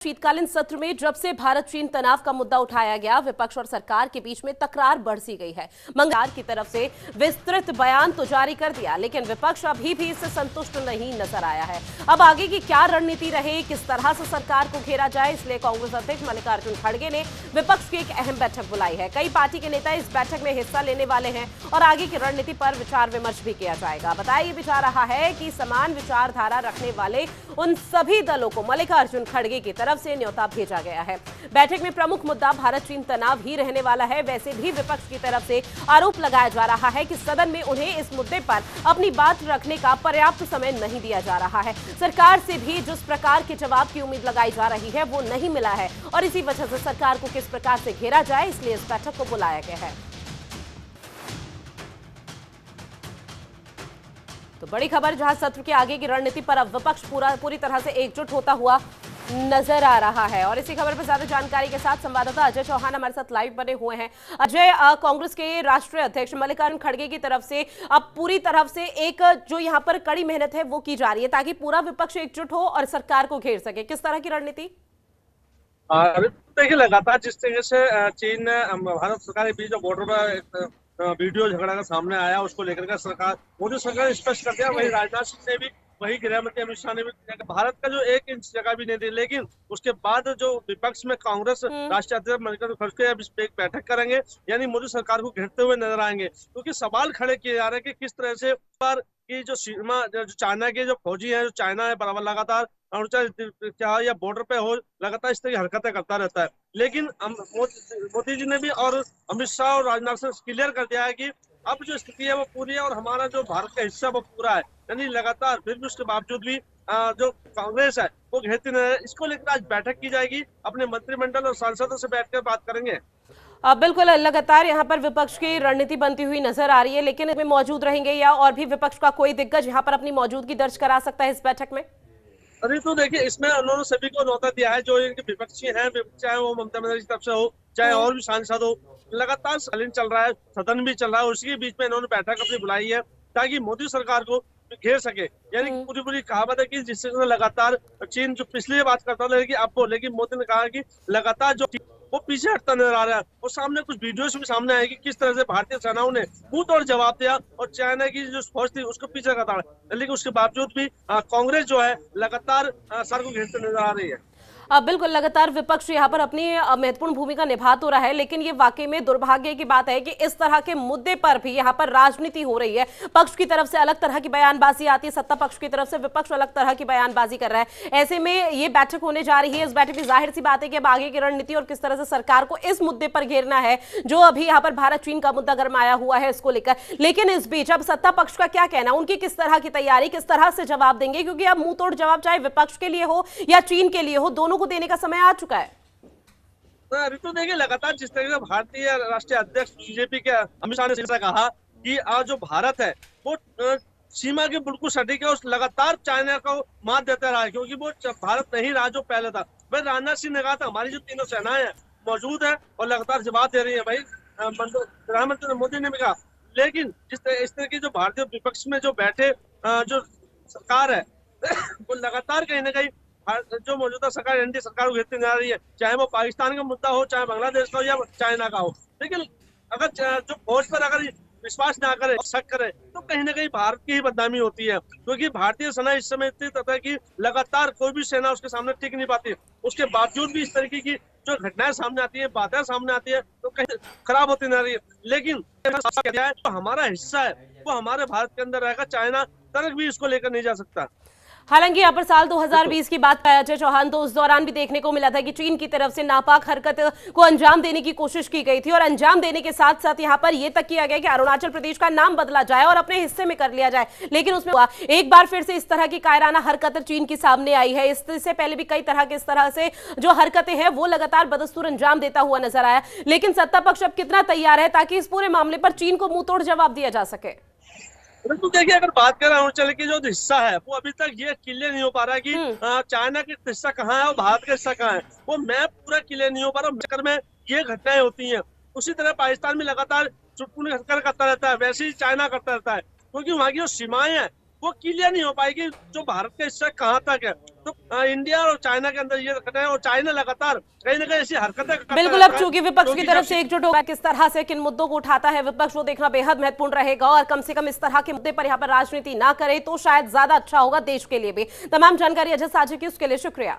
शीतकालीन सत्र में जब से भारत चीन तनाव का मुद्दा उठाया गया, विपक्ष और सरकार के बीच में तकरार बढ़ सी गई है। मंगलवार की तरफ से विस्तृत बयान तो जारी कर दिया, लेकिन विपक्ष अभी भी इससे संतुष्ट नहीं नजर आया है। अब आगे की क्या रणनीति रहे, किस तरह से सरकार को घेरा जाए, इसलिए कांग्रेस अध्यक्ष मल्लिकार्जुन खड़गे ने विपक्ष की एक अहम बैठक बुलाई है। कई पार्टी के नेता इस बैठक में हिस्सा लेने वाले हैं और आगे की रणनीति पर विचार विमर्श भी किया जाएगा। बताया भी जा रहा है कि समान विचारधारा रखने वाले उन सभी दलों को मल्लिकार्जुन खड़गे की तरफ से न्योता भेजा गया है। बैठक में प्रमुख मुद्दा भारत चीन तनाव ही रहने वाला है। वैसे भी विपक्ष की तरफ से आरोप लगाया जा रहा है कि सदन में उन्हें इस मुद्दे पर अपनी बात रखने का पर्याप्त समय नहीं दिया जा रहा है। सरकार से भी जिस प्रकार के जवाब की उम्मीद लगाई जा रही है वो नहीं मिला है और इसी वजह से सरकार को किस प्रकार से घेरा जाए, इसलिए इस बैठक को बुलाया गया है। तो बड़ी खबर, जहां सत्र के आगे की रणनीति पर अब विपक्ष पूरी तरह से एकजुट होता हुआ नजर आ रहा है। और इसी खबर पर ज्यादा जानकारी के साथ संवाददाता अजय चौहान हमारे साथ लाइव बने हुए हैं। अजय, कांग्रेस के राष्ट्रीय अध्यक्ष मल्लिकार्जुन खड़गे की तरफ से अब पूरी तरफ से एक जो यहाँ पर कड़ी मेहनत है वो की जा रही है ताकि पूरा विपक्ष एकजुट हो और सरकार को घेर सके। किस तरह की रणनीति? देखिए, लगातार जिस तरीके से चीन भारत सरकार के बीच जो बॉर्डर पर वीडियो झगड़ा का सामने आया, उसको लेकर के सरकार मोदी सरकार ने स्पष्ट कर दिया। वही राजनाथ सिंह ने भी, वही गृह मंत्री अमित शाह ने भी, भारत का जो 1 इंच जगह भी नहीं दी। लेकिन उसके बाद जो विपक्ष में कांग्रेस राष्ट्रीय अध्यक्ष मल्लिकार्जुन खड़गे अब इस पे एक बैठक करेंगे, यानी मोदी सरकार को घेरते हुए नजर आएंगे। क्योंकि सवाल खड़े किए जा रहे हैं कि किस तरह से की जो सीमा, जो चाइना के जो फौजी है, जो चाइना है बराबर लगातार चाहे या बॉर्डर पे हो, लगातार इस तरह की हरकतें करता रहता है। लेकिन मोदी जी ने भी और अमित शाह और राजनाथ सिंह क्लियर कर दिया है कि अब जो स्थिति है वो पूरी है और हमारा जो भारत का हिस्सा वो पूरा है। यानी लगातार फिर भी उसके बावजूद भी जो कांग्रेस है वो घेरती नहीं है। इसको लेकर आज बैठक की जाएगी, अपने मंत्रिमंडल और सांसदों से बैठकर बात करेंगे। बिल्कुल, लगातार यहाँ पर विपक्ष की रणनीति बनती हुई नजर आ रही है, लेकिन इसमें मौजूद रहेंगे या और भी विपक्ष का कोई दिग्गज यहाँ पर अपनी मौजूदगी दर्ज करा सकता है इस बैठक में? अरे तो देखिए, इसमें उन्होंने सभी को न्योता दिया है जो इनके विपक्षी हैं, चाहे वो ममता बनर्जी की तरफ से हो, चाहे और भी सांसद हो। लगातार सलिन चल रहा है, सदन भी चल रहा है, उसी के बीच में इन्होंने बैठक अपनी बुलाई है ताकि मोदी सरकार को घेर सके। यानी पूरी कहावत है कि जिससे लगातार चीन जो पिछली बात करता था कि आपको, लेकिन मोदी ने कहा कि लगातार जो वो पीछे हटता नजर आ रहा है। और सामने कुछ वीडियोस भी सामने आए कि किस तरह से भारतीय सेनाओं ने मुंह तोड़ जवाब दिया और चाइना की जो फौज थी उसको पीछे करता है। लेकिन उसके बावजूद भी कांग्रेस जो है लगातार सर को घेरते नजर आ रही है। बिल्कुल, लगातार विपक्ष यहाँ पर अपनी महत्वपूर्ण भूमिका निभा तो रहा है, लेकिन ये वाकई में दुर्भाग्य की बात है कि इस तरह के मुद्दे पर भी यहाँ पर राजनीति हो रही है। पक्ष की तरफ से अलग तरह की बयानबाजी आती है, सत्ता पक्ष की तरफ से विपक्ष अलग तरह की बयानबाजी कर रहा है। ऐसे में ये बैठक होने जा रही है। इस बैठक में जाहिर सी बात है कि अब आगे की रणनीति और किस तरह से सरकार को इस मुद्दे पर घेरना है जो अभी यहाँ पर भारत चीन का मुद्दा गरमाया हुआ है, इसको लेकर। लेकिन इस बीच अब सत्ता पक्ष का क्या कहना, उनकी किस तरह की तैयारी, किस तरह से जवाब देंगे, क्योंकि अब मुंह तोड़ जवाब चाहे विपक्ष के लिए हो या चीन के लिए हो, दोनों को देने का समय आ चुका है। ऋतु देखिए, लगातार जिस तरह से भारतीय राष्ट्रीय अध्यक्ष बीजेपी के अमित शाह ने कहा कि आज जो भारत है वो सीमा के बिल्कुल सटीक है और लगातार चाइना को मात देता रहा है, क्योंकि वो भारत नहीं रहा जो पहले था। भाई राजनाथ सिंह ने कहा था हमारी जो तीनों सेनाएं हैं मौजूद है और लगातार जवाब दे रही है। भाई प्रधानमंत्री मोदी ने भी कहा। लेकिन इस तरह की जो भारतीय विपक्ष में जो बैठे जो सरकार है वो लगातार कहीं ना कहीं जो मौजूदा सरकार एनडीए सरकार को घेरती जा रही है, चाहे वो पाकिस्तान का मुद्दा हो, चाहे बांग्लादेश का हो या चाइना का हो। लेकिन अगर जो फौज पर अगर विश्वास ना करे, शक करे, तो कहीं ना कहीं भारत की ही बदनामी होती है। क्योंकि भारतीय सेना इस समय इतनी तथा कि लगातार कोई भी सेना उसके सामने टिक नहीं पाती। उसके बावजूद भी इस तरीके की जो घटनाएं सामने आती है, बातें सामने आती है, तो कहीं खराब होती जा रही है। लेकिन जो हमारा हिस्सा है वो हमारे भारत के अंदर रहेगा, चाइना तक भी इसको लेकर नहीं जा सकता। हालांकि यहाँ पर साल 2020 की बात का अजय चौहान, तो उस दौरान भी देखने को मिला था कि चीन की तरफ से नापाक हरकत को अंजाम देने की कोशिश की गई थी और अंजाम देने के साथ साथ यहाँ पर यह तक किया गया कि अरुणाचल प्रदेश का नाम बदला जाए और अपने हिस्से में कर लिया जाए। लेकिन उसमें हुआ एक बार फिर से इस तरह की कायराना हरकत चीन की सामने आई है। इससे पहले भी कई तरह के इस तरह से जो हरकतें हैं वो लगातार बदस्तूर अंजाम देता हुआ नजर आया। लेकिन सत्ता पक्ष अब कितना तैयार है ताकि इस पूरे मामले पर चीन को मुंह तोड़ जवाब दिया जा सके? तो देखिए, अगर बात करें अरुणाचल की जो हिस्सा है वो अभी तक ये क्लियर नहीं हो पा रहा है कि चाइना का हिस्सा कहाँ है और भारत का हिस्सा कहाँ है। वो मैप पूरा क्लियर नहीं हो पा रहा। चक्कर में ये घटनाएं होती हैं। उसी तरह पाकिस्तान में लगातार चुटपुट करता रहता है, वैसे ही चाइना करता रहता है, क्योंकि वहाँ की जो सीमाएं हैं वो क्लियर नहीं हो पाएगी जो भारत का हिस्सा कहाँ तक है। तो इंडिया और चाइना के अंदर ये है, और चाइना लगातार कहीं ना कहीं ऐसी हरकतें करता बिल्कुल। रहता अब है, चूंकि विपक्ष की क्योंकि तरफ जब से एकजुट होगा किस तरह से किन मुद्दों को उठाता है विपक्ष, वो देखना बेहद महत्वपूर्ण रहेगा। और कम से कम इस तरह के मुद्दे पर यहाँ पर राजनीति ना करे तो शायद ज्यादा अच्छा होगा देश के लिए भी। तमाम जानकारी अजय साझी की उसके लिए शुक्रिया।